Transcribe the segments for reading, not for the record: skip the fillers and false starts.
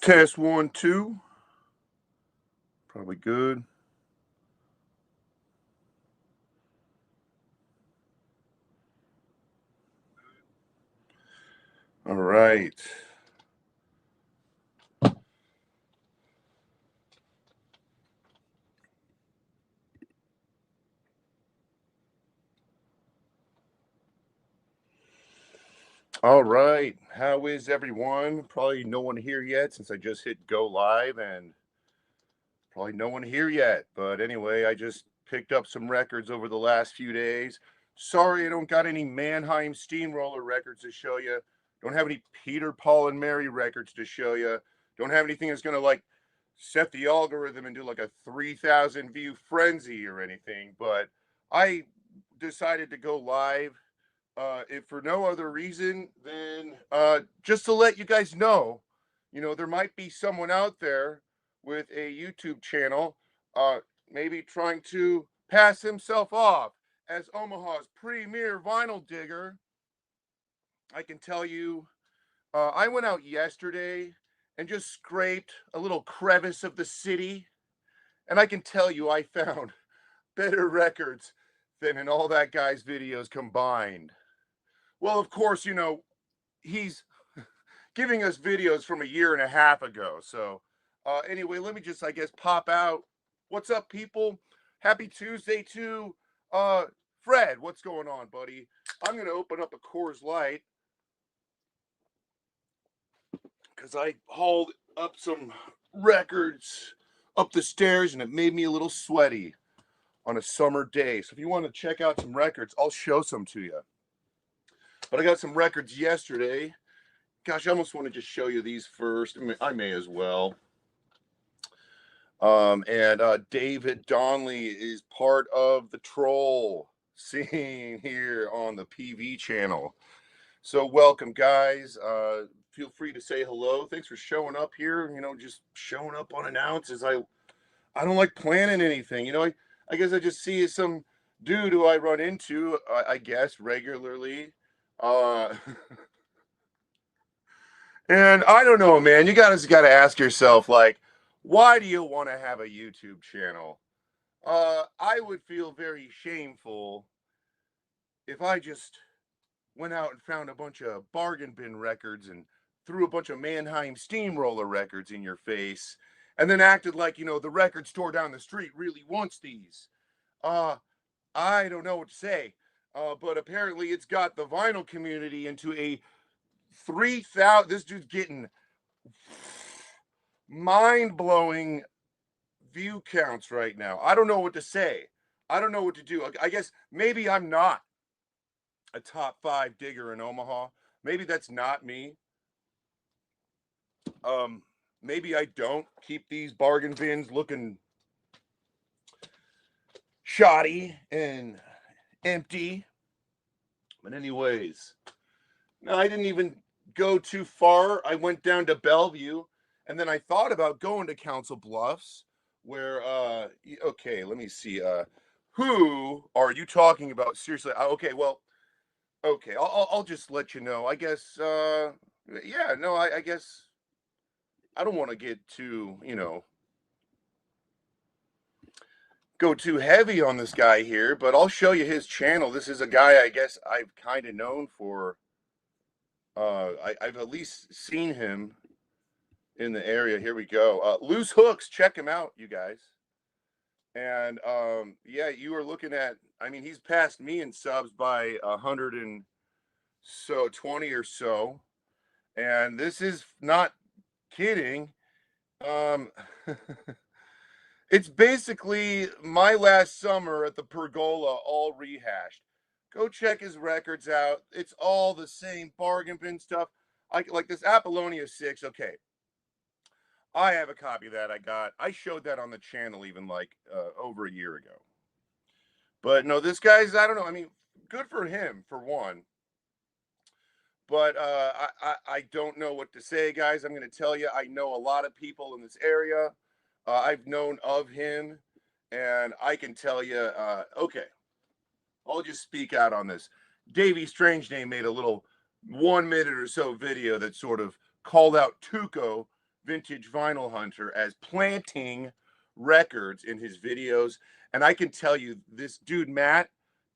Test 1, 2. Probably good. All right. All right. How is everyone? Probably no one here yet since I just hit go live and probably no one here yet. But anyway, I just picked up some records over the last few days. Sorry, I don't got any Mannheim Steamroller records to show you. Don't have any Peter, Paul, and Mary records to show you. Don't have anything that's going to like set the algorithm and do like a 3,000 view frenzy or anything. But I decided to go live if for no other reason than just to let you guys know, there might be someone out there with a YouTube channel, maybe trying to pass himself off as Omaha's premier vinyl digger. I can tell you, I went out yesterday and just scraped a little crevice of the city, and I can tell you I found better records than in all that guy's videos combined. Well, of course, he's giving us videos from a year and a half ago. So, anyway, let me just, I guess, pop out. What's up, people? Happy Tuesday to Fred. What's going on, buddy? I'm going to open up a Coors Light because I hauled up some records up the stairs and it made me a little sweaty on a summer day. So, if you want to check out some records, I'll show some to you. But I got some records yesterday. Gosh, I almost want to just show you these first. I may as well. And David Donnelly is part of the troll scene here on the PV channel. So welcome, guys. Feel free to say hello. Thanks for showing up here. Just showing up unannounced. I don't like planning anything. I guess I just see some dude who I run into, I guess, regularly. And I don't know, man. You guys got to ask yourself, like, why do you want to have a YouTube channel? I would feel very shameful if I just went out and found a bunch of bargain bin records and threw a bunch of Mannheim Steamroller records in your face and then acted like, the record store down the street really wants these. I don't know what to say. But apparently it's got the vinyl community into a 3,000. This dude's getting mind-blowing view counts right now. I don't know what to say. I don't know what to do. I guess maybe I'm not a top 5 digger in Omaha. Maybe that's not me. Maybe I don't keep these bargain bins looking shoddy and empty. But anyways, no, I didn't even go too far. I went down to Bellevue, and then I thought about going to Council Bluffs, where okay, let me see. Who are you talking about? Seriously? Okay, well, okay, I'll just let you know. I guess yeah, no, I guess I don't want to get too, go too heavy on this guy here, but I'll show you his channel. This is a guy I guess I've kind of known for I've at least seen him in the area. Here we go. Loose Hooks, check him out, you guys. And yeah, you are looking at, he's passed me in subs by 120 or so. And this is not kidding. It's basically my last summer at the Pergola all rehashed. Go check his records out. It's all the same bargain bin stuff. Like this Apollonia 6. Okay, I have a copy of that I got. I showed that on the channel even like over a year ago. But no, this guy's, I don't know. Good for him for one. But I don't know what to say, guys. I'm going to tell you, I know a lot of people in this area. I've known of him, and I can tell you, okay, I'll just speak out on this. Davey Strangename made a little 1 minute or so video that sort of called out Tuco Vintage Vinyl Hunter as planting records in his videos. And I can tell you, this dude, Matt,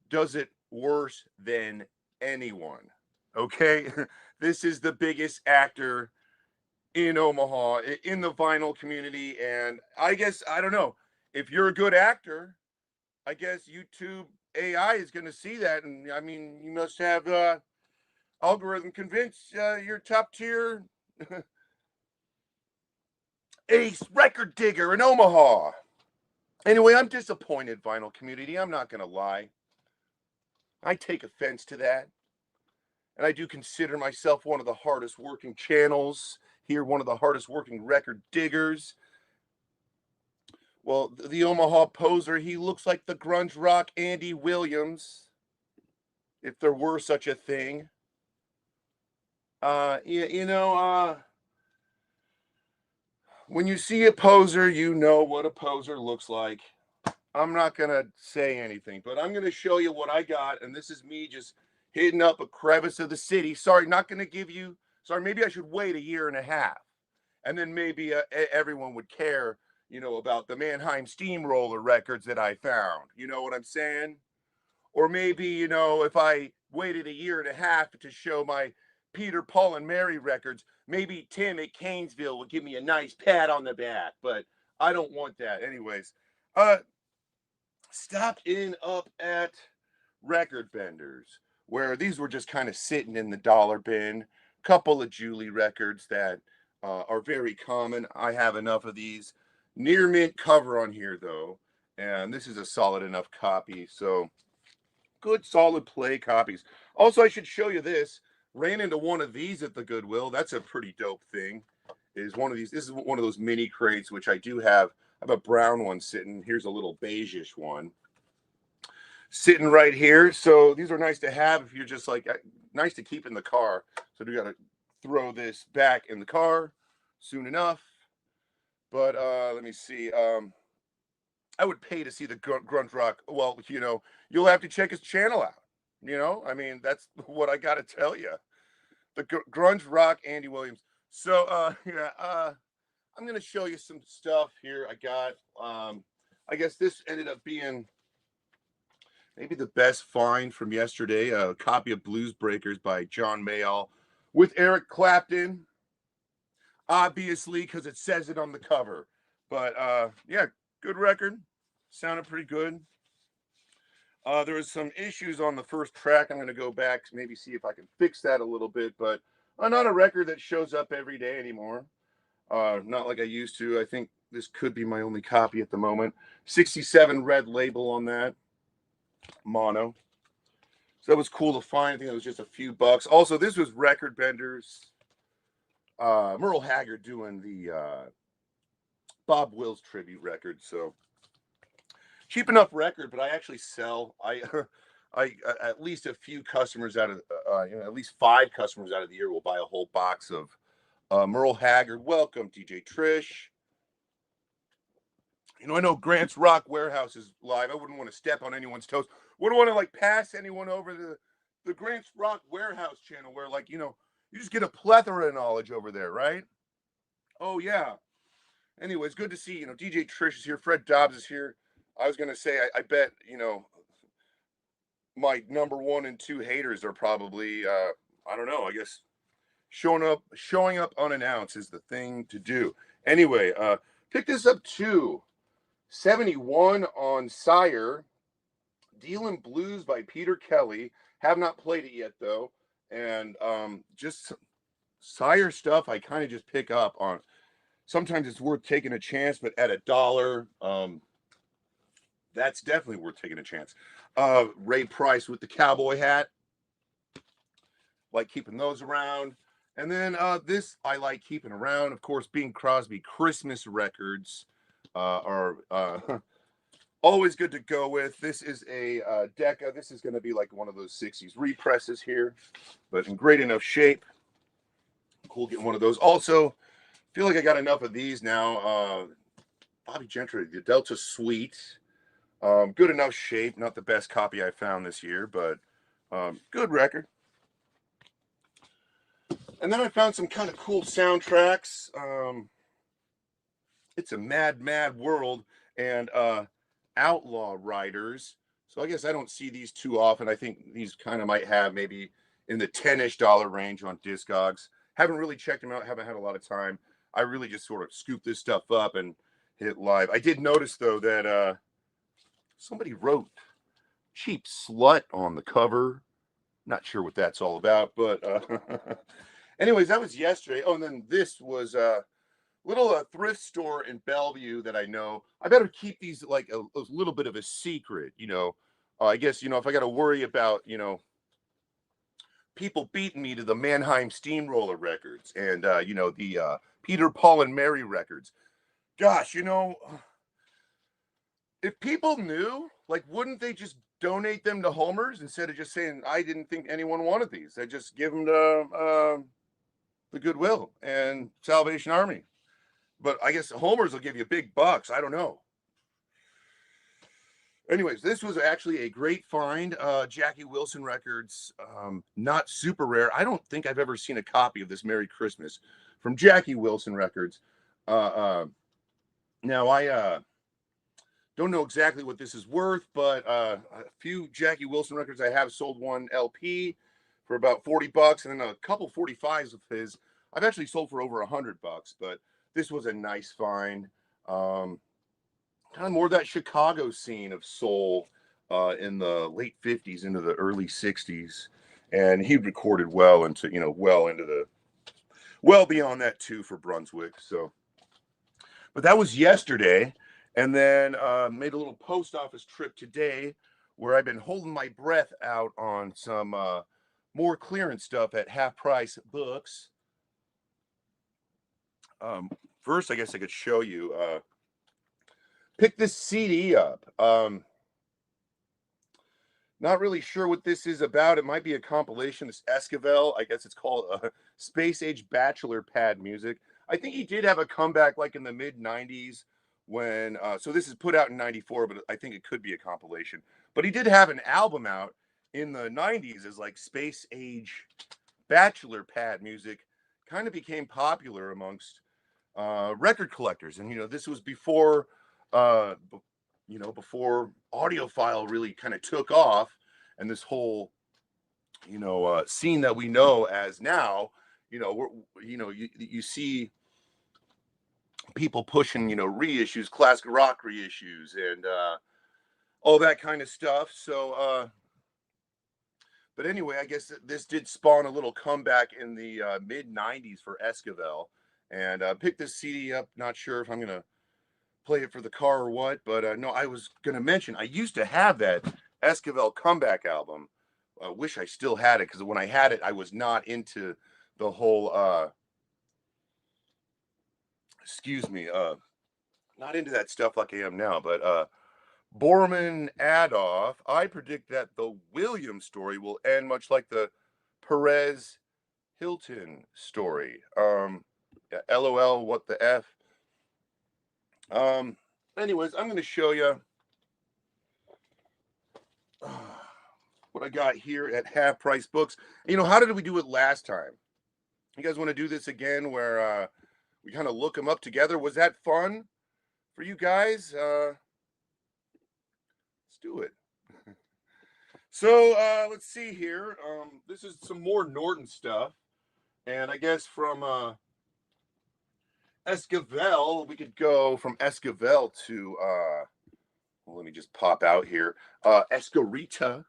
does it worse than anyone. Okay? This is the biggest actor in Omaha, in the vinyl community. And I guess, I don't know, if you're a good actor, I guess YouTube AI is going to see that. And I mean, you must have algorithm convinced you're top tier ace record digger in Omaha. Anyway, I'm disappointed, vinyl community. I'm not going to lie. I take offense to that. And I do consider myself one of the hardest working channels here, one of the hardest working record diggers. Well, the Omaha poser, he looks like the grunge rock Andy Williams, if there were such a thing. When you see a poser, you know what a poser looks like. I'm not going to say anything, but I'm going to show you what I got. And this is me just hitting up a crevice of the city. Sorry, not going to give you, sorry, maybe I should wait a year and a half. And then maybe everyone would care, about the Mannheim Steamroller records that I found. You know what I'm saying? Or maybe, if I waited a year and a half to show my Peter, Paul, and Mary records, maybe Tim at Canesville would give me a nice pat on the back. But I don't want that. Anyways, stop in up at Record Vendors, where these were just kind of sitting in the dollar bin. Couple of Julie records that are very common. I have enough of these. Near mint cover on here, though. And this is a solid enough copy. So good, solid play copies. Also, I should show you this. Ran into one of these at the Goodwill. That's a pretty dope thing. Is one of these. This is one of those mini crates, which I do have. I have a brown one sitting. Here's a little beigeish one sitting right here. So these are nice to have if you're just like, nice to keep in the car. So we got to throw this back in the car soon enough. But let me see. I would pay to see the grunge rock. Well, you'll have to check his channel out. I mean, that's what I got to tell you. The grunge rock Andy Williams. So I'm gonna show you some stuff here. I got. I guess this ended up being maybe the best find from yesterday. A copy of Blues Breakers by John Mayall with Eric Clapton. Obviously, because it says it on the cover. But yeah, good record. Sounded pretty good. There was some issues on the first track. I'm going to go back, maybe see if I can fix that a little bit. But not a record that shows up every day anymore. Not like I used to. I think this could be my only copy at the moment. 67 red label on that. Mono. So that was cool to find. I think it was just a few bucks. Also, this was Record Vendors. Merle Haggard doing the Bob Wills tribute record. So cheap enough record, but I actually sell. I at least a few customers out of at least 5 customers out of the year will buy a whole box of Merle Haggard. Welcome, DJ Trish. I know Grant's Rock Warehouse is live. I wouldn't want to step on anyone's toes. Wouldn't want to pass anyone over the Grant's Rock Warehouse channel where you just get a plethora of knowledge over there, right? Oh yeah. Anyways, good to see, DJ Trish is here. Fred Dobbs is here. I was going to say, I bet, my number 1 and 2 haters are probably, I don't know, I guess showing up unannounced is the thing to do. Anyway, pick this up too. 71 on Sire. Dealin' Blues by Peter Kelly. Have not played it yet, though. And just Sire stuff I kind of just pick up on. Sometimes it's worth taking a chance, but at $1, that's definitely worth taking a chance. Ray Price with the cowboy hat. Like keeping those around. And then this I like keeping around. Of course, Bing Crosby Christmas records are always good to go with. This is a Decca. This is going to be like one of those 60s represses here, but in great enough shape. Cool getting one of those. Also, feel like I got enough of these now. Bobby Gentry, the Delta Suite. Good enough shape. Not the best copy I found this year, but good record. And then I found some kind of cool soundtracks. It's a mad, mad world, and outlaw riders. So I guess I don't see these too often. I think these kind of might have maybe in the $10-ish range on Discogs. Haven't really checked them out. Haven't had a lot of time. I really just sort of scoop this stuff up and hit live. I did notice though that somebody wrote "cheap slut" on the cover. Not sure what that's all about, but anyways, that was yesterday. Oh, and then this was little thrift store in Bellevue that I know. I better keep these like a little bit of a secret, you know. I guess, you know, if I got to worry about, you know, people beating me to the Mannheim Steamroller records and, you know, the Peter, Paul, and Mary records. Gosh, you know, if people knew, like, wouldn't they just donate them to Homer's instead of just saying, I didn't think anyone wanted these? They just give them to the Goodwill and Salvation Army. But I guess Homer's will give you big bucks. I don't know. Anyways, this was actually a great find. Jackie Wilson records, not super rare. I don't think I've ever seen a copy of this Merry Christmas from Jackie Wilson records. Now I don't know exactly what this is worth, but a few Jackie Wilson records I have sold one LP for about $40, and then a couple 45s of his I've actually sold for over $100. But this was a nice find. Kind of more of that Chicago scene of soul in the late 50s into the early 60s. And he recorded well into, you know, well beyond that too for Brunswick. So, but that was yesterday. And then made a little post office trip today where I've been holding my breath out on some more clearance stuff at Half Price Books. First, I guess I could show you. Pick this CD up. Not really sure what this is about. It might be a compilation. This Esquivel, I guess it's called Space Age Bachelor Pad Music. I think he did have a comeback like in the mid 90s when, so this is put out in 94, but I think it could be a compilation. But he did have an album out in the 90s as like Space Age Bachelor Pad Music. Kind of became popular amongst record collectors. And, you know, this was before, you know, before audiophile really kind of took off and this whole, you know, scene that we know as now, you know, you see people pushing, you know, reissues, classic rock reissues and all that kind of stuff. So, but anyway, I guess this did spawn a little comeback in the mid 90s for Esquivel, and picked this CD up. Not sure if I'm going to play it for the car or what, but no, I was going to mention I used to have that Esquivel comeback album. I wish I still had it because when I had it, I was not into the whole, excuse me, not into that stuff like I am now, but Borman Adolf, I predict that the Williams story will end much like the Perez Hilton story. LOL, what the F? Anyways, I'm going to show you what I got here at Half Price Books. You know, how did we do it last time? You guys want to do this again where we kind of look them up together? Was that fun for you guys? Let's do it. So let's see here. This is some more Norton stuff. And I guess from Esquivel, we could go from Esquivel to, well, let me just pop out here, Escarita.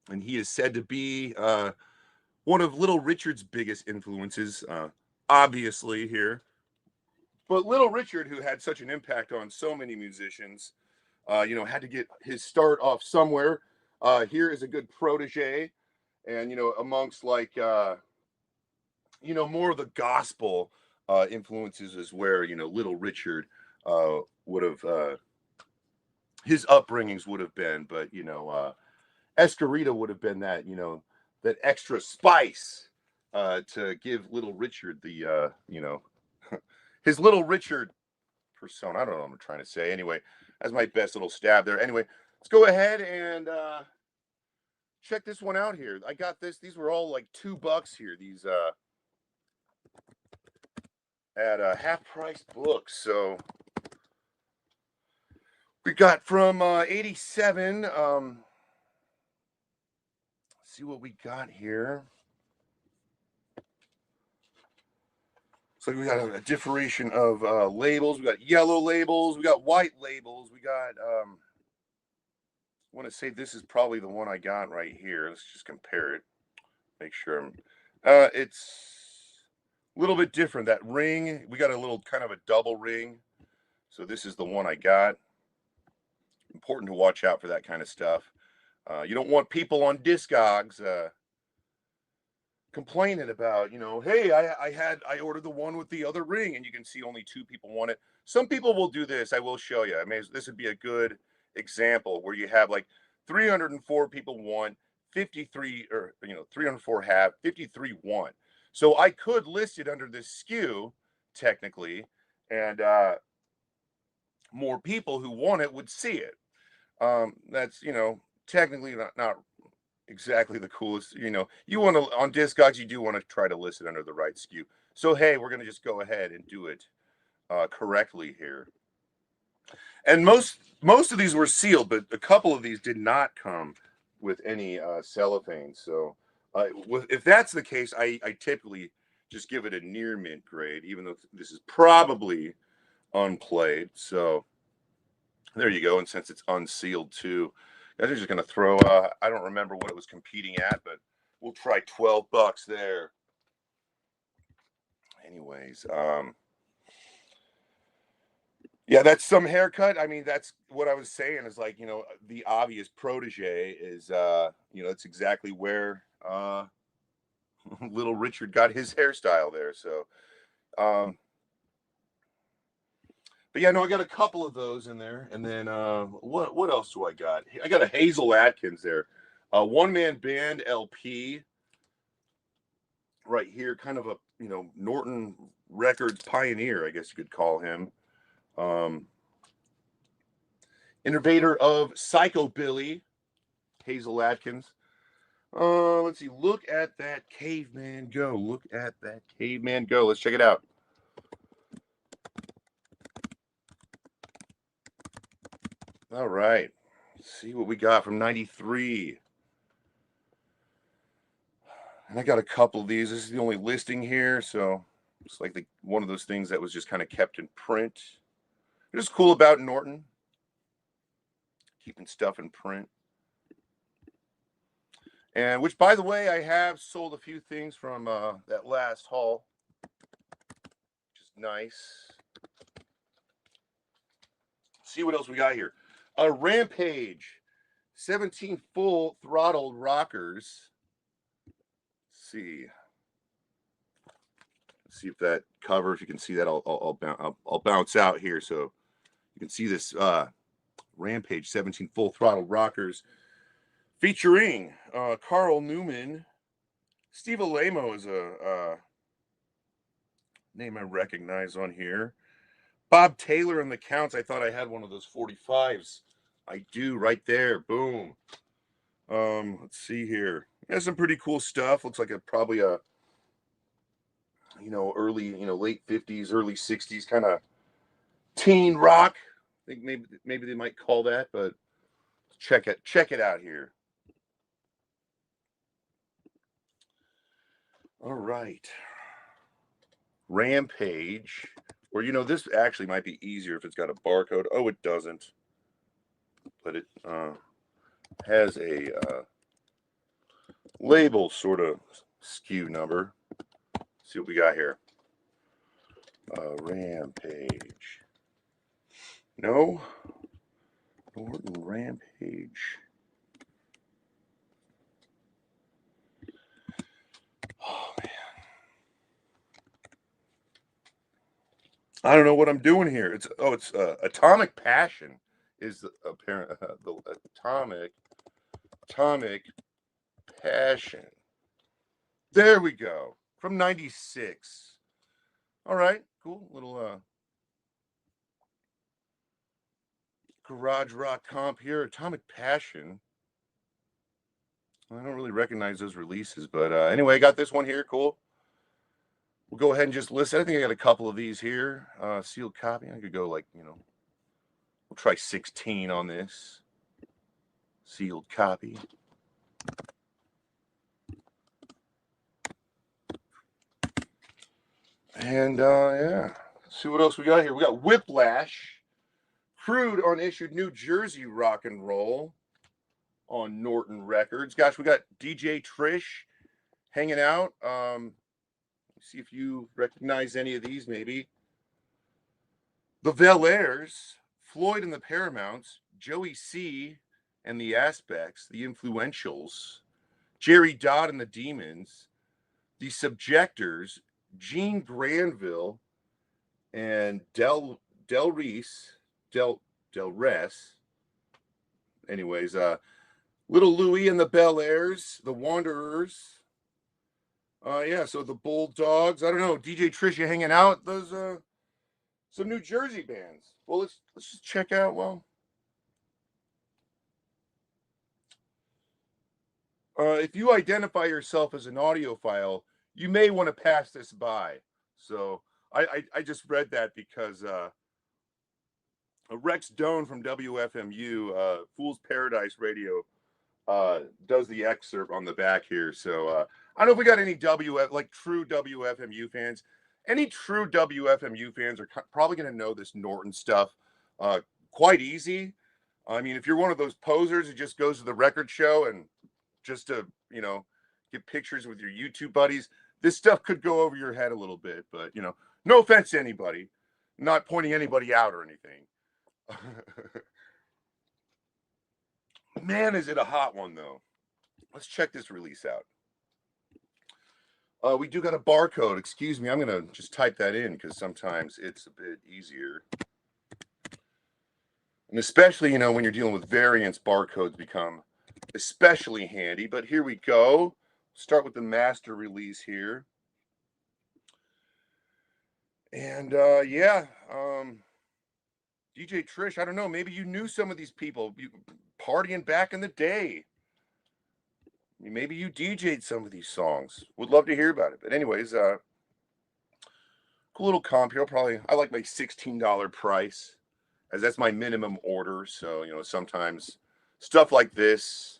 And he is said to be one of Little Richard's biggest influences, obviously here. But Little Richard, who had such an impact on so many musicians, you know, had to get his start off somewhere. Here is a good protege. And, you know, amongst like, you know, more of the gospel influences is where, you know, Little Richard would have, his upbringings would have been. But, you know, Escarita would have been that, you know, that extra spice to give Little Richard the, you know, his Little Richard persona. I don't know what I'm trying to say. Anyway, that's my best little stab there. Anyway, let's go ahead and check this one out here. I got this. These were all like $2 here. These at half-price books. So we got from 87. See what we got here. So we got a differentiation of labels. We got yellow labels. We got white labels. We got, I want to say this is probably the one I got right here. Let's just compare it. Make sure I'm, it's a little bit different. That ring, we got a little kind of a double ring. So this is the one I got. Important to watch out for that kind of stuff. You don't want people on Discogs complaining about, hey, I ordered the one with the other ring, and you can see only 2 people want it. Some people will do this. I will show you. I mean, this would be a good example where you have like 304 people want, 53, or 304 have, 53 want. So I could list it under this SKU technically, and more people who want it would see it. That's technically not exactly the coolest. You want to, on Discogs, you do want to try to list it under the right SKU. So hey, we're going to just go ahead and do it correctly here. And most of these were sealed, but a couple of these did not come with any cellophane. So if that's the case, I typically just give it a near mint grade, even though this is probably unplayed. So there you go. And since it's unsealed too, guys are just going to throw, I don't remember what it was competing at, but we'll try $12 there. Anyways, yeah, that's some haircut. I mean, that's what I was saying is like, the obvious protege is, it's exactly where little Richard got his hairstyle there. So, but yeah, no, I got a couple of those in there. And then what else do I got? I got a Hazel Atkins there. One-man band LP right here, kind of a, Norton Records pioneer, I guess you could call him. Innovator of Psychobilly, Hazel Atkins. Let's see. Look at that caveman go. Look at that caveman go. Let's check it out. All right. Let's see what we got from 93. And I got a couple of these. This is the only listing here. So it's like one of those things that was just kind of kept in print. It was cool about Norton, keeping stuff in print. And which, by the way, I have sold a few things from that last haul. Which is nice. See what else we got here. A Rampage 17 full throttle rockers. Let's see if that cover, if you can see that, I'll bounce out here so you can see this Rampage 17 full throttle rockers featuring Carl Newman. Steve Alamo is a name I recognize on here. Bob Taylor and the Counts. I thought I had one of those 45s. I do, right there. Boom. Let's see here. Has some pretty cool stuff. Looks like probably a early, late 50s, early 60s kind of teen rock. I think maybe they might call that, but check it out here. All right. Rampage. Or this actually might be easier if it's got a barcode. Oh, it doesn't. But it has a label sort of SKU number. Let's see what we got here. Rampage. No. Norton Rampage. Oh man. I don't know what I'm doing here. It's Atomic Passion is the apparent the Atomic Passion. There we go. From 96. All right, cool. Little garage rock comp here. Atomic Passion. I don't really recognize those releases, but anyway, I got this one here. Cool. we'll go ahead and just listen. I think I got a couple of these here. Sealed copy. I could go like, we'll try 16 on this. Sealed copy. And yeah, let's see what else we got here. We got Whiplash, Crude on issued New Jersey rock and roll on Norton Records. Gosh, we got DJ Trish hanging out. See if you recognize any of these, maybe. The Velairs, Floyd and the Paramounts, Joey C. and the Aspects, the Influentials, Jerry Dodd and the Demons, the Subjectors, Gene Granville, and Del Res. Anyways, Little Louie and the Bel Airs, the Wanderers. Yeah, so the Bulldogs. I don't know, DJ Trish, you hanging out? Those some New Jersey bands. Well, let's just check out. Well, if you identify yourself as an audiophile, you may want to pass this by. So I just read that because Rex Doan from WFMU, Fool's Paradise Radio, does the excerpt on the back here. So I don't know if we got any true WFMU fans. Any true WFMU fans are probably going to know this Norton stuff quite easy. I mean, if you're one of those posers who just goes to the record show and just to, get pictures with your YouTube buddies, this stuff could go over your head a little bit. But, no offense to anybody. I'm not pointing anybody out or anything. Man, is it a hot one, though. Let's check this release out. We do got a barcode. Excuse me. I'm going to just type that in because sometimes it's a bit easier. And especially, when you're dealing with variants, barcodes become especially handy. But here we go. Start with the master release here. And yeah, DJ Trish, I don't know. Maybe you knew some of these people partying back in the day. Maybe you DJ'd some of these songs. Would love to hear about it. But anyways, cool little comp here. I like my $16 price, as that's my minimum order. So, sometimes stuff like this,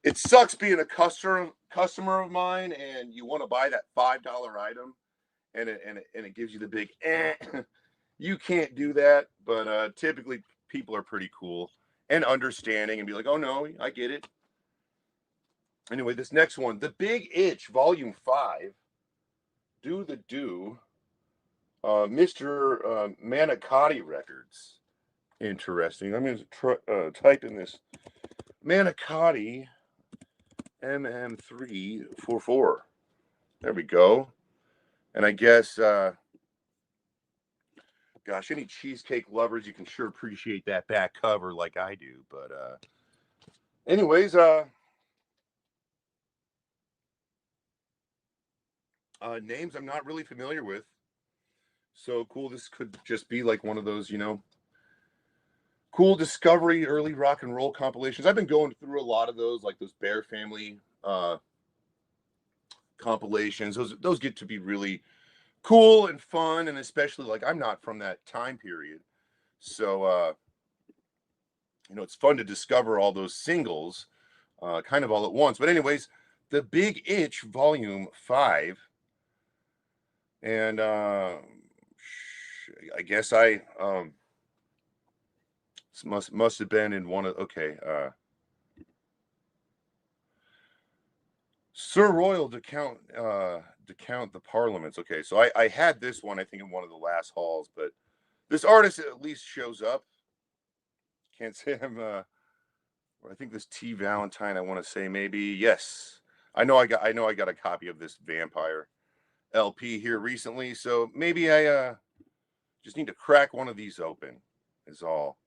it sucks being a customer of mine and you want to buy that $5 item and it gives you the big you can't do that. But typically people are pretty cool and understanding and be like, oh no, I get it. Anyway, this next one, The Big Itch, Volume 5, Do the Do, Mr. Manicotti Records. Interesting. I'm going to type in this Manicotti MM344. There we go. And I guess, gosh, any cheesecake lovers, you can sure appreciate that back cover like I do. But anyways, names I'm not really familiar with. So cool. This could just be like one of those, cool discovery early rock and roll compilations. I've been going through a lot of those, like those Bear Family compilations. Those get to be really cool and fun, and especially like I'm not from that time period. So it's fun to discover all those singles kind of all at once. But anyways, The Big Itch Volume 5. And I guess I must have been in one of Sir Royal to count the Parliaments. Okay, so I had this one, I think, in one of the last hauls, but this artist at least shows up. Can't say I think this T Valentine, I want to say maybe. Yes. I know I got a copy of this Vampire LP here recently, so maybe I just need to crack one of these open is all.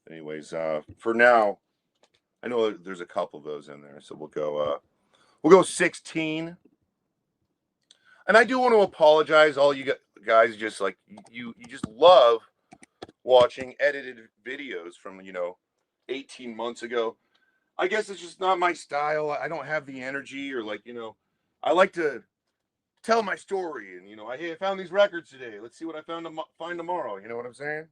Anyways, for now, I know there's a couple of those in there, so we'll go 16. And I do want to apologize, all you guys, just like you just love watching edited videos from 18 months ago. I guess it's just not my style. I don't have the energy or I like to tell my story, and hey, I found these records today. Let's see what I find tomorrow. You know what I'm saying?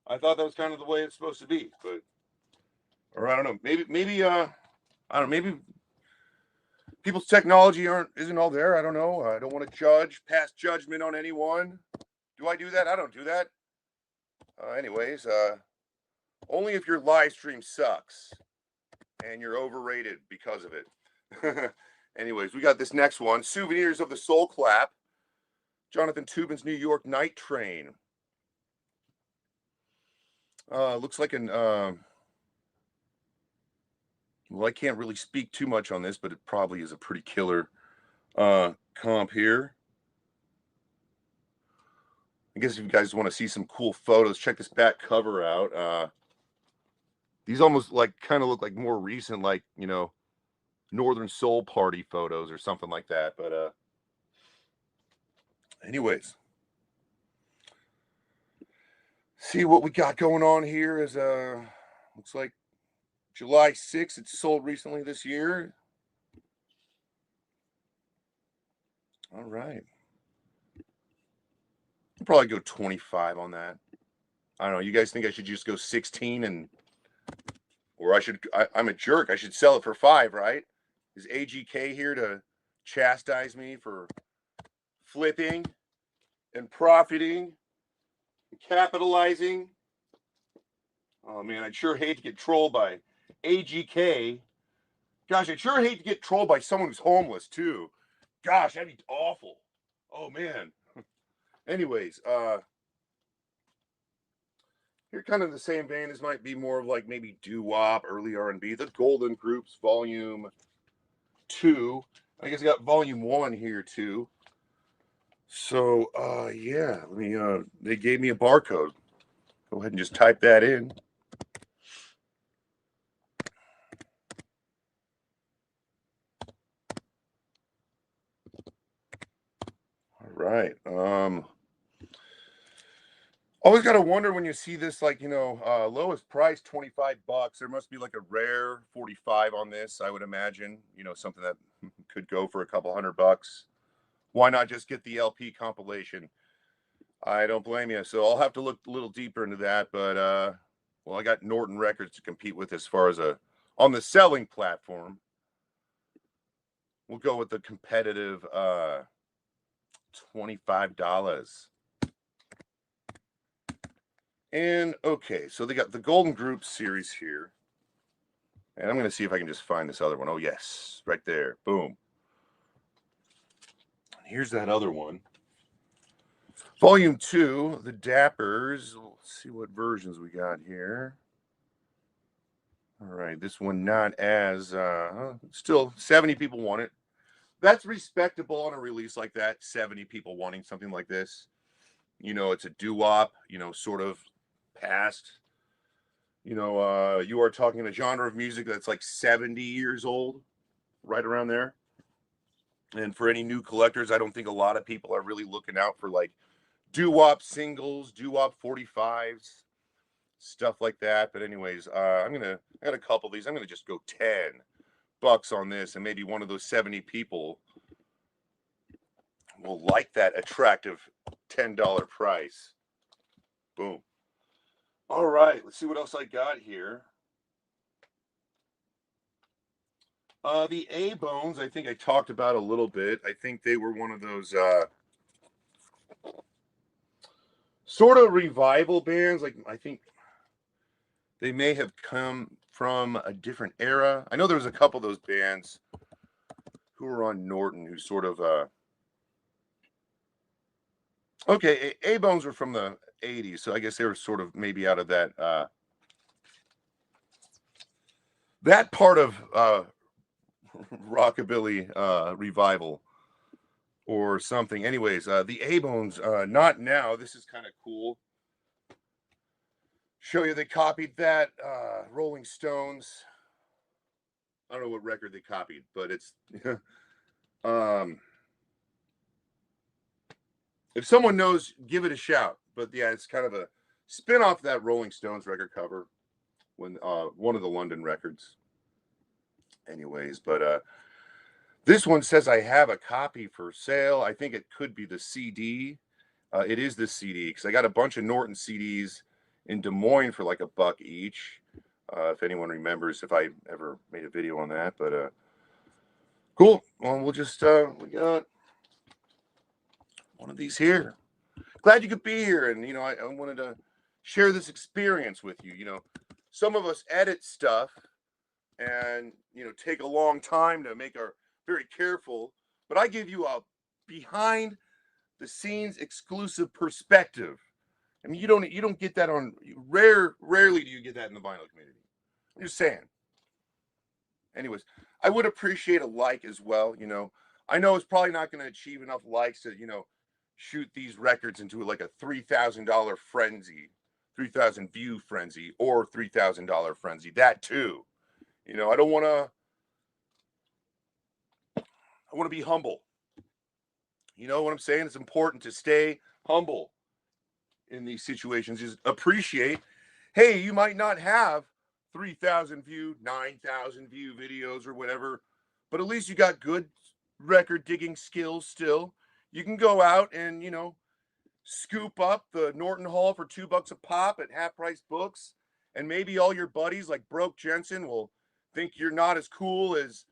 I thought that was kind of the way it's supposed to be, but or I don't know. Maybe I don't know. Maybe people's technology isn't all there. I don't know. I don't want to pass judgment on anyone. Do I do that? I don't do that. Anyways, only if your live stream sucks and you're overrated because of it. Anyways, we got this next one. Souvenirs of the Soul Clap. Jonathan Tubin's New York Night Train. Looks like an well, I can't really speak too much on this, but it probably is a pretty killer comp here. I guess if you guys want to see some cool photos, check this back cover out. These almost kind of look like more recent, Northern Soul Party photos or something like that. But anyways, see what we got going on here is looks like July 6th. It's sold recently this year. All right. I'll probably go 25 on that. I don't know. You guys think I should just go 16 or I'm a jerk. I should sell it for 5, right? Is AGK here to chastise me for flipping and profiting, and capitalizing? Oh man, I'd sure hate to get trolled by AGK. Gosh, I'd sure hate to get trolled by someone who's homeless too. Gosh, that'd be awful. Oh man. Anyways, here kind of the same vein as might be more of maybe doo-wop, early R&B. The Golden Groups, Volume 2. I guess I got Volume 1 here too. So yeah, let me they gave me a barcode. Go ahead and just type that in. All right. Always got to wonder when you see this, lowest price $25. There must be a rare 45 on this, I would imagine. Something that could go for a couple $100. Why not just get the LP compilation? I don't blame you. So I'll have to look a little deeper into that. But well, I got Norton Records to compete with as far as on the selling platform. We'll go with the competitive $25. And okay, so they got the Golden Group series here. And I'm going to see if I can just find this other one. Oh, yes, right there. Boom. Here's that other one. Volume 2, The Dappers. Let's see what versions we got here. All right, this one not as, still 70 people want it. That's respectable on a release like that, 70 people wanting something like this. It's a doo-wop, sort of past. You are talking a genre of music that's 70 years old, right around there. And for any new collectors, I don't think a lot of people are really looking out for doo-wop singles, doo-wop 45s, stuff like that. But anyways, I got a couple of these. I'm gonna just go $10 on this, and maybe one of those 70 people will like that attractive $10 price. Boom. All right, let's see what else I got here. The A-Bones, I think I talked about a little bit. I think they were one of those sort of revival bands. I think they may have come from a different era. I know there was a couple of those bands who were on Norton who sort of okay, A-Bones were from the 80s, so I guess they were sort of maybe out of that that part of rockabilly revival or something. Anyways, the A-Bones, not now. This is kind of cool. Show you they copied that Rolling Stones. I don't know what record they copied, but it's if someone knows, give it a shout. But yeah, it's kind of a spin off that Rolling Stones record cover when one of the London records. Anyways, but This one says I have a copy for sale. I think it could be the CD. It is the CD because I got a bunch of Norton CDs in Des Moines for like $1 each. If anyone remembers, if I ever made a video on that, but cool. Well, we'll just we got one of these here. Glad you could be here, and I wanted to share this experience with you. Some of us edit stuff and take a long time to make our very careful, but I give you a behind the scenes exclusive perspective. I mean, you don't get that on rarely do you get that in the vinyl community. I'm just saying. Anyways, I would appreciate a like as well. I know it's probably not going to achieve enough likes to shoot these records into like a $3,000 frenzy, 3,000 view frenzy, or $3,000 frenzy. That too. I don't want to. I want to be humble. You know what I'm saying? It's important to stay humble in these situations. Just appreciate. Hey, you might not have 3,000 view, 9,000 view videos or whatever, but at least you got good record digging skills still. You can go out and, scoop up the Norton Hall for $2 a pop at half price books. And maybe all your buddies like Broke Jensen will think you're not as cool as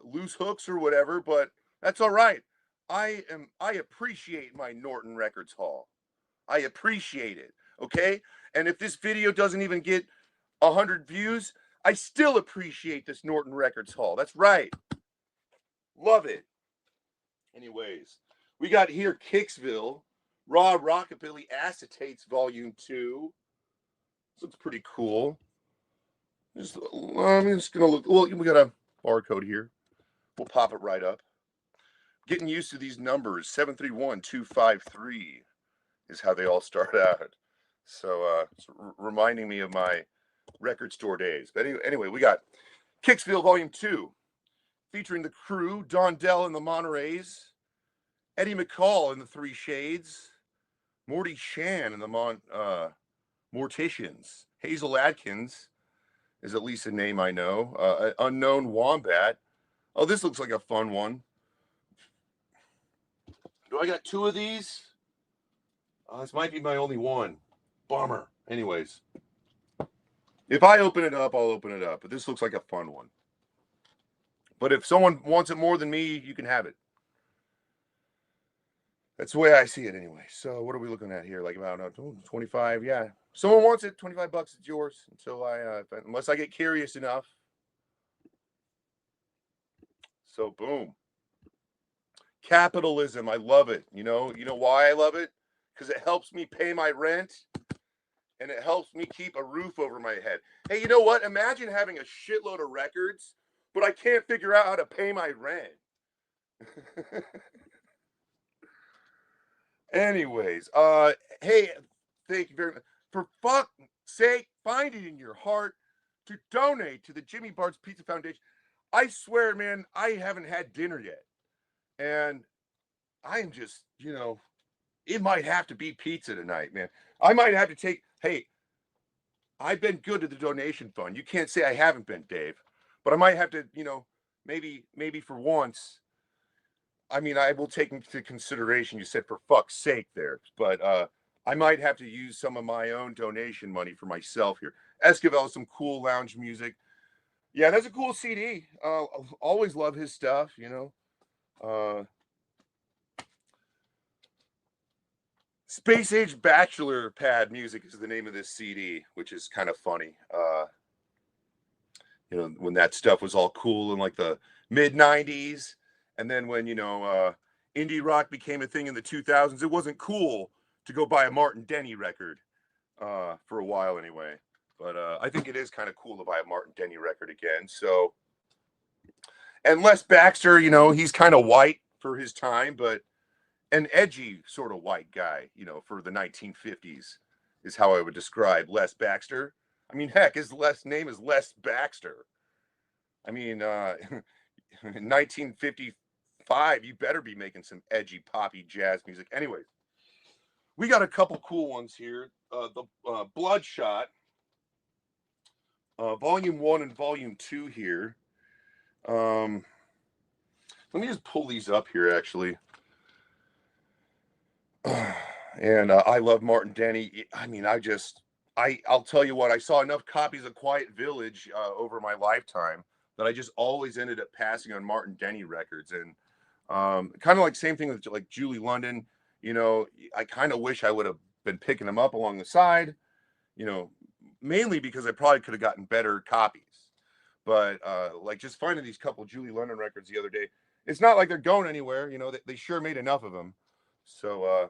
Loose Hooks or whatever, but that's all right. I appreciate my Norton Records Hall. I appreciate it. Okay. And if this video doesn't even get 100 views, I still appreciate this Norton Records Hall. That's right. Love it. Anyways, we got here Kicksville, Raw Rockabilly Acetates Volume 2. This looks pretty cool. I'm just going to look. Well, we got a barcode here. We'll pop it right up. Getting used to these numbers. 731253 is how they all start out. So it's reminding me of my record store days. But anyway, we got Kicksville Volume 2, featuring the crew, Don Dell and the Monterey's, Eddie McCall in the Three Shades, Morty Shan and the Morticians, Hazel Adkins is at least a name I know, Unknown Wombat. Oh, this looks like a fun one. Do I got 2 of these? This might be my only one. Bummer. Anyways, if I open it up, I'll open it up. But this looks like a fun one. But if someone wants it more than me, you can have it. That's the way I see it anyway. So what are we looking at here? Like about 25, yeah. Someone wants it, $25, it's yours. Until unless I get curious enough. So boom. Capitalism, I love it. You know why I love it? Because it helps me pay my rent and it helps me keep a roof over my head. Hey, you know what? Imagine having a shitload of records, but I can't figure out how to pay my rent. Anyways, hey, thank you very much. For fuck's sake, find it in your heart to donate to the Jimmy Bart's Pizza Foundation. I swear, man, I haven't had dinner yet. And I am just, it might have to be pizza tonight, man. I might have to take, hey, I've been good to the donation fund. You can't say I haven't been, Dave. But I might have to, maybe for once. I mean, I will take into consideration you said for fuck's sake there, but I might have to use some of my own donation money for myself here. Esquivel, some cool lounge music. Yeah, that's a cool CD. Always love his stuff, Space Age Bachelor Pad Music is the name of this CD, which is kind of funny. When that stuff was all cool in like the mid 90s. And then when, indie rock became a thing in the 2000s, it wasn't cool to go buy a Martin Denny record for a while anyway. But I think it is kind of cool to buy a Martin Denny record again. So, and Les Baxter, he's kind of white for his time, but an edgy sort of white guy, for the 1950s is how I would describe Les Baxter. I mean, heck, his name is Les Baxter. I mean, in 1955, you better be making some edgy, poppy jazz music. Anyways, we got a couple cool ones here. The Bloodshot, Volume 1 and Volume 2 here. Let me just pull these up here, actually. And I love Martin Denny. I mean, I'll tell you what, I saw enough copies of Quiet Village over my lifetime that I just always ended up passing on Martin Denny records. And kind of like same thing with like Julie London. You know, I kind of wish I would have been picking them up along the side, you know, mainly because I probably could have gotten better copies. But like just finding these couple Julie London records the other day, it's not like they're going anywhere. You know, they sure made enough of them. So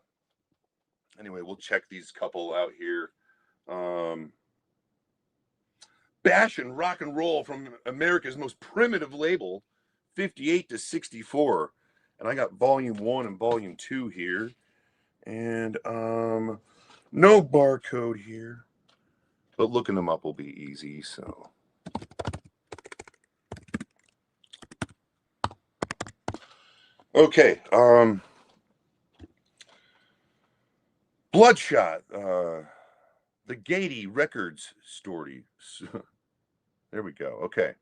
anyway, we'll check these couple out here. Bash and Rock and Roll from America's most primitive label, 58 to 64. And I got volume 1 and volume 2 here. And no barcode here. But looking them up will be easy, so. Okay, Bloodshot, the Gady Records story. There we go. Okay.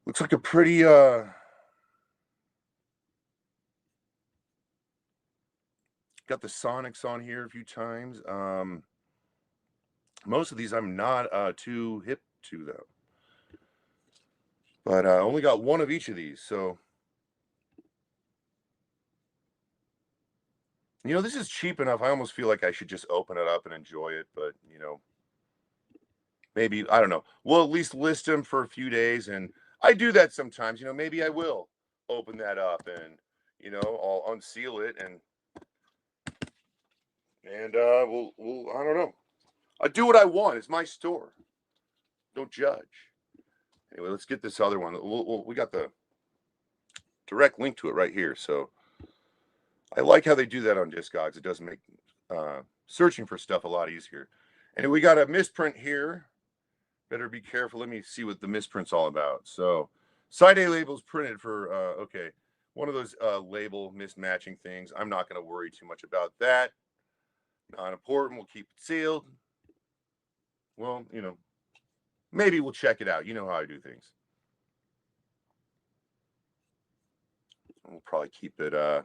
Looks like a pretty got the Sonics on here a few times. Most of these I'm not too hip to though. But I only got one of each of these, so you know, this is cheap enough. I almost feel like I should just open it up and enjoy it, but you know, maybe I don't know. We'll at least list them for a few days, and I do that sometimes. You know, maybe I will open that up and you know, I'll unseal it and we'll I don't know. I do what I want. It's my store. Don't judge. Anyway, let's get this other one. We got the direct link to it right here. So I like how they do that on Discogs. It does make searching for stuff a lot easier. And we got a misprint here. Better be careful. Let me see what the misprint's all about. So side A labels printed for, okay, one of those label mismatching things. I'm not going to worry too much about that. Not important. We'll keep it sealed. Well, you know, maybe we'll check it out. You know how I do things. We'll probably keep it. I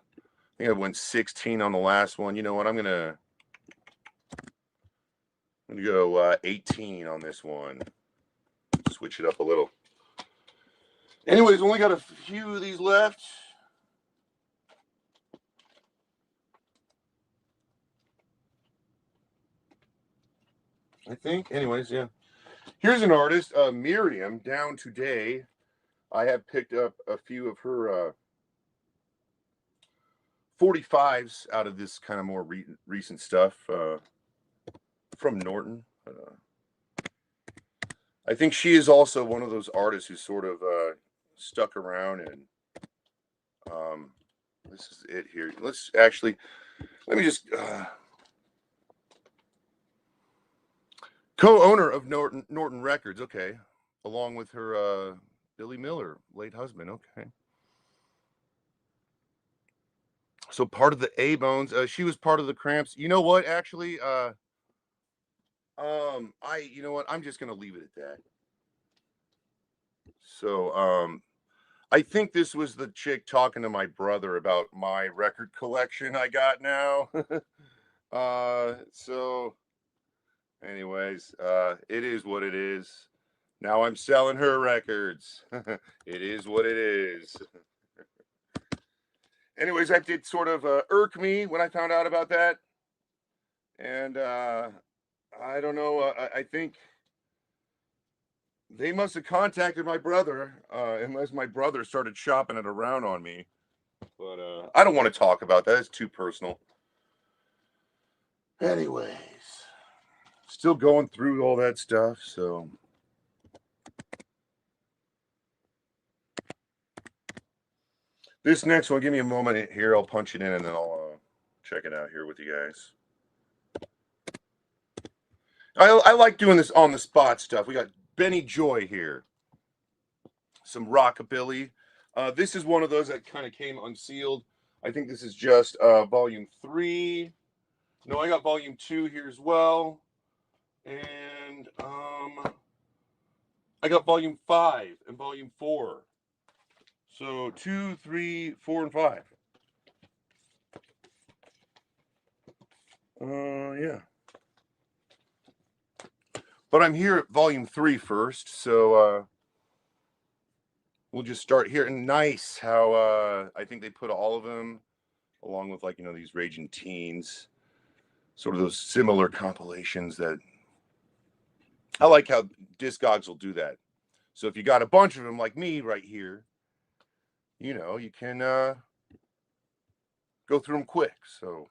think I went 16 on the last one. You know what? I'm gonna go 18 on this one. Switch it up a little. Anyways, only got a few of these left. I think. Anyways, yeah. Here's an artist, Miriam, Down Today. I have picked up a few of her 45s out of this kind of more recent stuff from Norton. I think she is also one of those artists who sort of stuck around, and this is it here. Let me just co-owner of Norton Records, okay, along with her Billy Miller, late husband, okay. So part of the A-Bones, she was part of the Cramps. You know what? Actually, you know what? I'm just gonna leave it at that. So, I think this was the chick talking to my brother about my record collection I got now. So anyways, it is what it is. Now I'm selling her records. It is what it is. Anyways, that did sort of irk me when I found out about that. And I don't know. I think they must have contacted my brother, unless my brother started shopping it around on me. But I don't want to talk about that. It's too personal. Anyways, still going through all that stuff. So this next one, give me a moment here. I'll punch it in and then I'll check it out here with you guys. I like doing this on the spot stuff. We got Benny Joy here. Some rockabilly. This is one of those that kind of came unsealed. I think this is just volume 3. No, I got volume 2 here as well. And I got volume 5 and volume 4. So 2, 3, 4, and 5. Yeah. But I'm here at volume 3 first, so we'll just start here. And nice how I think they put all of them along with, like, you know, these Raging Teens, sort of those similar compilations that I like how Discogs will do that. So if you got a bunch of them like me right here, you know, you can go through them quick. So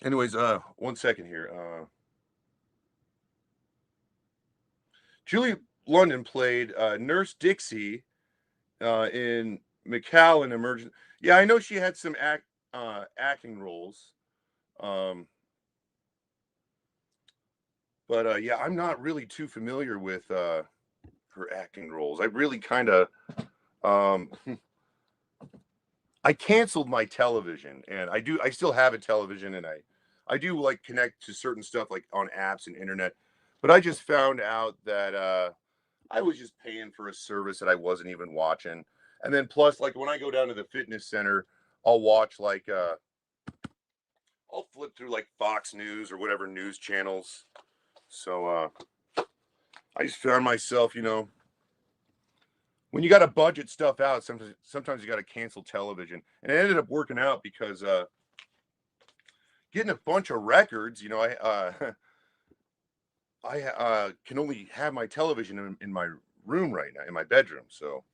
anyways, 1 second here. Julie London played Nurse Dixie in McAllen Emergent. Yeah, I know she had some acting roles. But yeah, I'm not really too familiar with her acting roles. I really kind of um, I canceled my television, and I still have a television, and I do like connect to certain stuff like on apps and internet. But I just found out that I was just paying for a service that I wasn't even watching. And then plus, like, when I go down to the fitness center, I'll watch like I'll flip through like Fox News or whatever news channels. So I just found myself, you know, when you got to budget stuff out, sometimes you got to cancel television. And it ended up working out because getting a bunch of records, you know, I can only have my television in my room right now, in my bedroom. So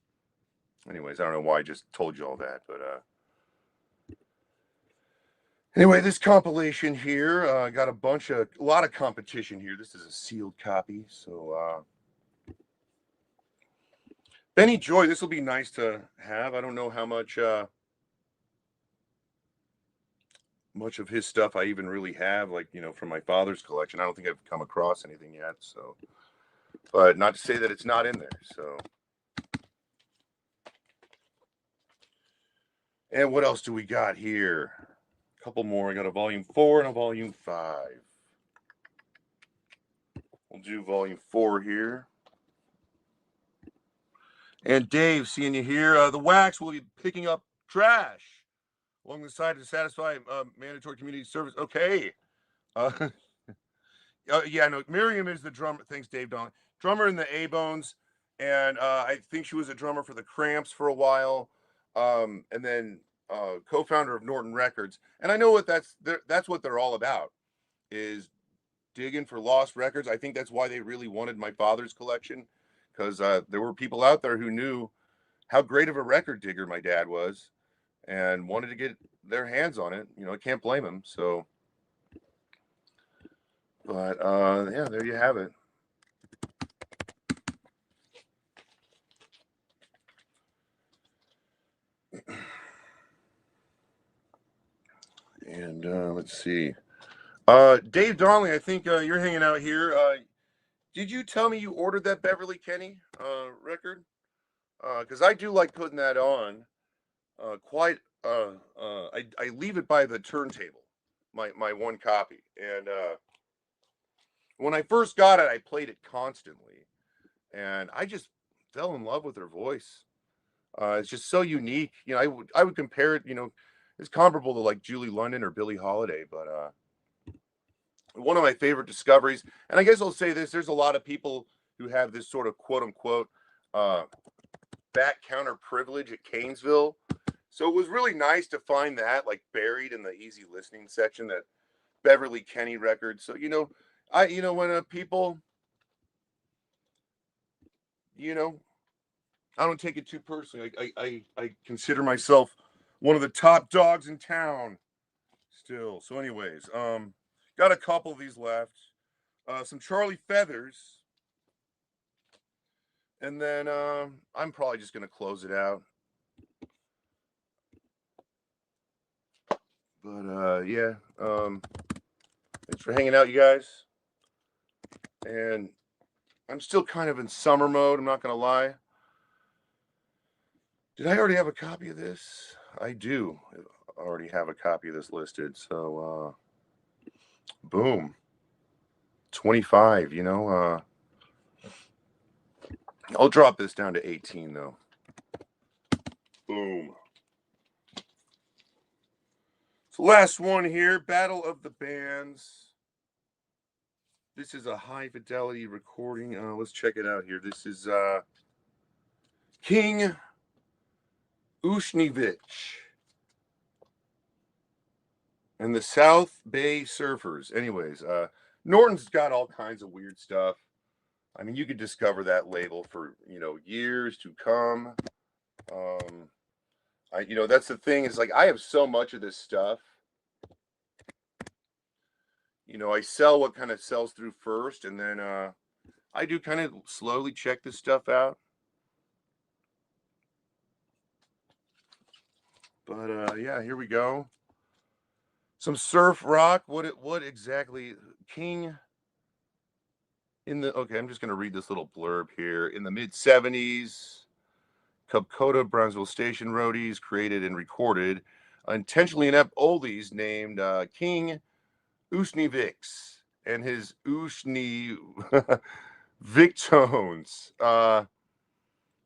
anyways, I don't know why I just told you all that, but anyway, this compilation here got a lot of competition here. This is a sealed copy, so Benny Joy, this will be nice to have. I don't know how much much of his stuff I even really have, like, you know, from my father's collection. I don't think I've come across anything yet. So, but not to say that it's not in there. So, and what else do we got here? A couple more. I got a volume 4 and a volume 5. We'll do volume 4 here. And Dave, seeing you here. The Wax will be picking up trash along the side to satisfy mandatory community service. Okay. Uh, yeah, no, Miriam is the drummer. Thanks, Dave Don. Drummer in the A-Bones. And I think she was a drummer for the Cramps for a while. And then co-founder of Norton Records. And I know what that's what they're all about, is digging for lost records. I think that's why they really wanted my father's collection, because there were people out there who knew how great of a record digger my dad was and wanted to get their hands on it. You know, I can't blame them. So, but yeah, there you have it. And let's see. Dave Donnelly, I think you're hanging out here. Did you tell me you ordered that Beverly Kenny record? Because I do like putting that on. I leave it by the turntable, my one copy. And when I first got it, I played it constantly, and I just fell in love with her voice. It's just so unique. You know, I would compare it. You know, it's comparable to like Julie London or Billie Holiday, but one of my favorite discoveries. And I guess I'll say this: there's a lot of people who have this sort of quote unquote uh, back counter privilege at Canesville. So it was really nice to find that, like, buried in the easy listening section, that Beverly Kenny record. So, you know, when people, you know, I don't take it too personally. I consider myself one of the top dogs in town still. So anyways, got a couple of these left. Some Charlie Feathers. And then I'm probably just gonna close it out. But yeah, thanks for hanging out, you guys. And I'm still kind of in summer mode, I'm not gonna lie. Did I already have a copy of this? I do already have a copy of this listed. So boom. 25, you know. I'll drop this down to 18 though. Boom. So last one here, Battle of the Bands. This is a high fidelity recording. Let's check it out here. This is King Ushnivich and the South Bay Surfers. Anyways, Norton's got all kinds of weird stuff. I mean, you could discover that label for, you know, years to come. You know, that's the thing, is like, I have so much of this stuff. You know, I sell what kind of sells through first, and then I do kind of slowly check this stuff out. But yeah, here we go. Some surf rock. What exactly? King in the, okay, I'm just going to read this little blurb here. In the mid-70s, Cupcoda Brownsville Station roadies created and recorded intentionally inept oldies named King Ushnivix and his Ushni Victones. I'm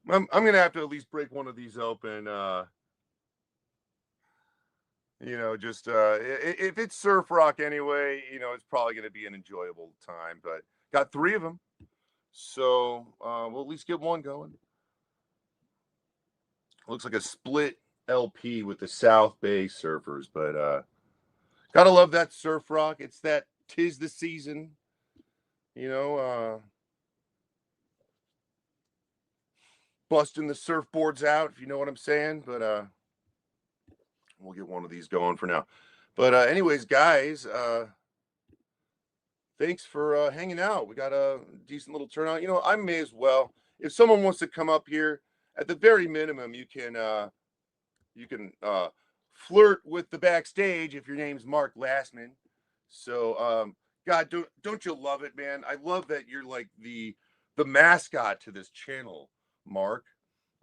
going to have to at least break one of these open. You know, just if it's surf rock anyway, you know, it's probably going to be an enjoyable time. But got 3 of them, so we'll at least get one going. Looks like a split LP with the South Bay Surfers, but gotta love that surf rock. It's that 'tis the season, you know. Busting the surfboards out, if you know what I'm saying. But we'll get one of these going for now. But anyways, guys, thanks for hanging out. We got a decent little turnout. You know, I may as well, if someone wants to come up here, at the very minimum, you can flirt with the backstage if your name's Mark Lastman. So God, don't you love it, man? I love that you're like the mascot to this channel, Mark.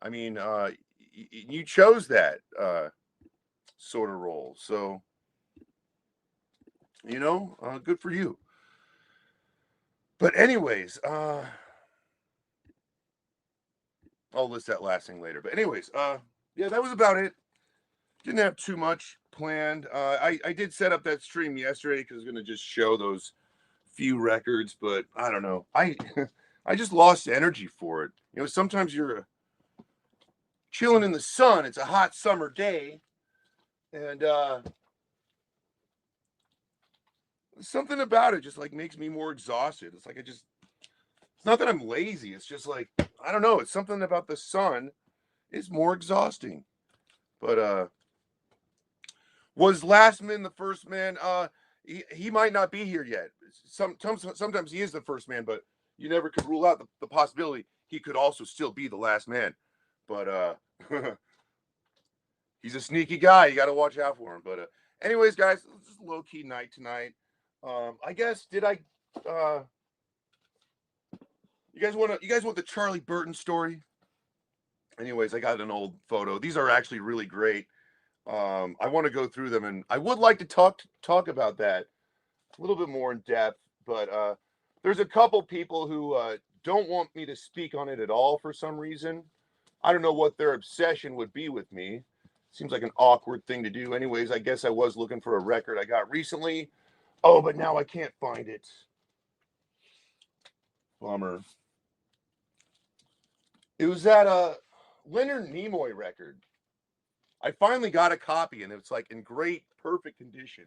I mean, you chose that sort of role, so you know, good for you. But anyways, I'll list that last thing later. But anyways, yeah, that was about it. Didn't have too much planned. I did set up that stream yesterday because I was gonna just show those few records, but I don't know. I I just lost energy for it. You know, sometimes you're chilling in the sun. It's a hot summer day, and something about it just like makes me more exhausted. It's like it's not that I'm lazy. It's just like, I don't know. It's something about the sun is more exhausting. But was Lastman the first man? He might not be here yet. Sometimes he is the first man, but you never could rule out the possibility he could also still be the last man. But he's a sneaky guy. You got to watch out for him. But anyways, guys, it's just a low key night tonight. I guess you guys want the Charlie Burton story? Anyways, I got an old photo. These are actually really great. I want to go through them, and I would like to talk about that a little bit more in depth. But there's a couple people who don't want me to speak on it at all for some reason. I don't know what their obsession would be with me. Seems like an awkward thing to do. Anyways, I guess I was looking for a record I got recently. Oh, but now I can't find it. Bummer. It was that Leonard Nimoy record. I finally got a copy, and it's like in great, perfect condition.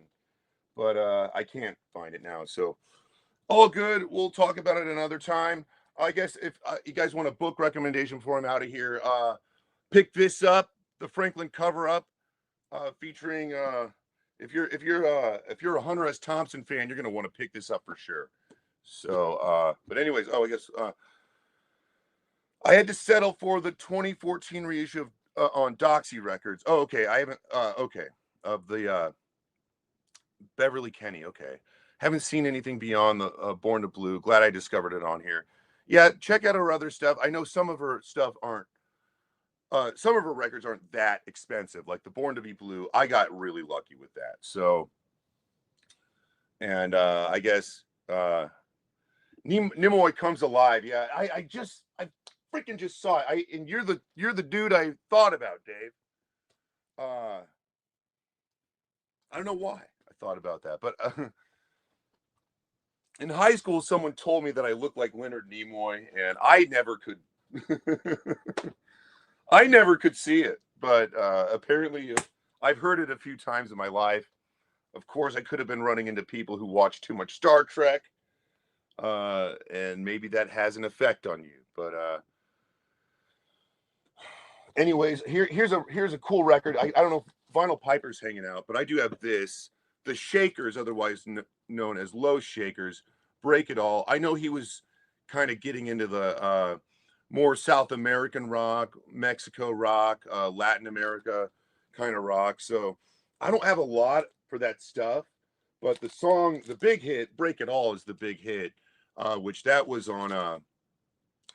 But I can't find it now. So all good. We'll talk about it another time. I guess if you guys want a book recommendation for him out of here, pick this up, the Franklin cover up, featuring. If you're a Hunter S. Thompson fan, you're gonna want to pick this up for sure. So, but anyways, I guess I had to settle for the 2014 reissue of on Doxy Records. Oh, okay. I haven't. Okay, of the Beverly Kenny. Okay, haven't seen anything beyond the Born to Blue. Glad I discovered it on here. Yeah, check out her other stuff. I know some of her stuff aren't. Some of her records aren't that expensive. Like the Born to Be Blue, I got really lucky with that. So, and I guess Nimoy Comes Alive. Yeah, I freaking just saw it. And you're the dude I thought about, Dave. I don't know why I thought about that, but in high school, someone told me that I looked like Leonard Nimoy, and I never could. I never could see it, but apparently, I've heard it a few times in my life. Of course, I could have been running into people who watch too much Star Trek, and maybe that has an effect on you. But anyways, here's a cool record. I don't know if Vinyl Piper's hanging out, but I do have this. The Shakers, otherwise known as Low Shakers, Break It All. I know he was kind of getting into the more South American rock, Mexico rock, Latin America kind of rock. So I don't have a lot for that stuff, but the song, the big hit, Break It All, is the big hit, which that was on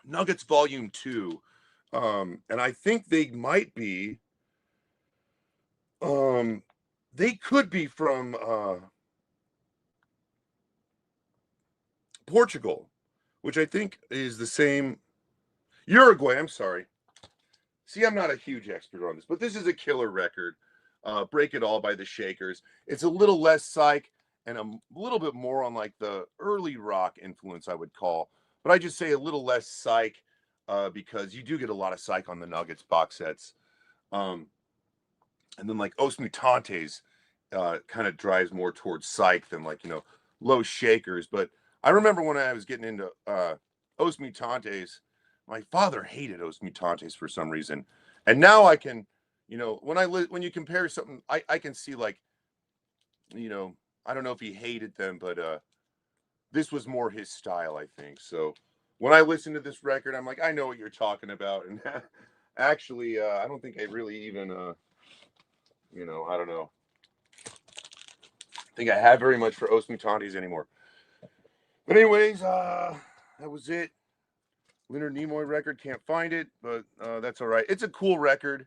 Nuggets Volume 2. And I think they might be, they could be from Portugal, which I think is the same. Uruguay, I'm sorry. See, I'm not a huge expert on this, but this is a killer record. Break It All by the Shakers. It's a little less psych and a little bit more on like the early rock influence, I would call. But I just say a little less psych because you do get a lot of psych on the Nuggets box sets. And then like Os Mutantes kind of drives more towards psych than like, Low Shakers. But I remember when I was getting into Os Mutantes, my father hated Os Mutantes for some reason. And now I can, when you compare something, I can see like, I don't know if he hated them, but this was more his style, I think. So when I listen to this record, I'm like, I know what you're talking about. And actually, I don't think I really even, I don't know. I think I have very much for Os Mutantes anymore. But anyways, that was it. Leonard Nimoy record, can't find it, but that's all right. It's a cool record.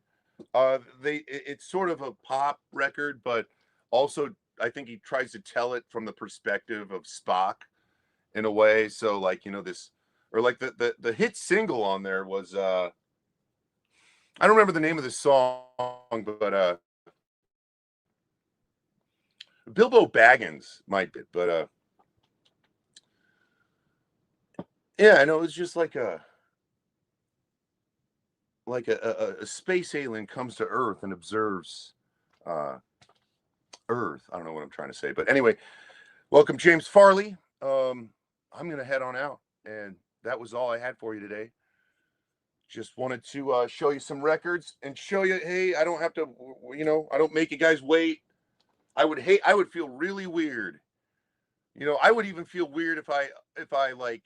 It's sort of a pop record, but also I think he tries to tell it from the perspective of Spock in a way. So like, this, or like the hit single on there was I don't remember the name of the song, but Bilbo Baggins might be, but yeah, I know, it was just like a space alien comes to Earth and observes Earth. I don't know what I'm trying to say, but anyway, welcome James Farley. I'm gonna head on out, and that was all I had for you today. Just wanted to show you some records and show you, hey, I don't have to, I don't make you guys wait. I would feel really weird. I would even feel weird if I like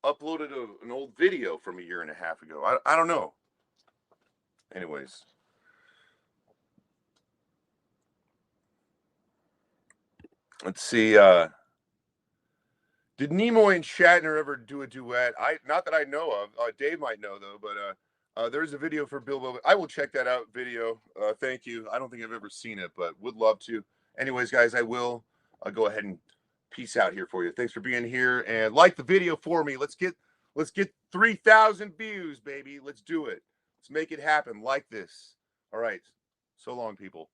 uploaded an old video from a year and a half ago. I don't know. Anyways. Let's see. Did Nimoy and Shatner ever do a duet? Not that I know of. Dave might know though, but there's a video for Bilbo. I will check that out video. Thank you. I don't think I've ever seen it, but would love to. Anyways, guys, I will go ahead and peace out here for you. Thanks for being here, and like the video for me. Let's get 3,000 views, baby. Let's do it. Let's make it happen. Like this. All right. So long, people.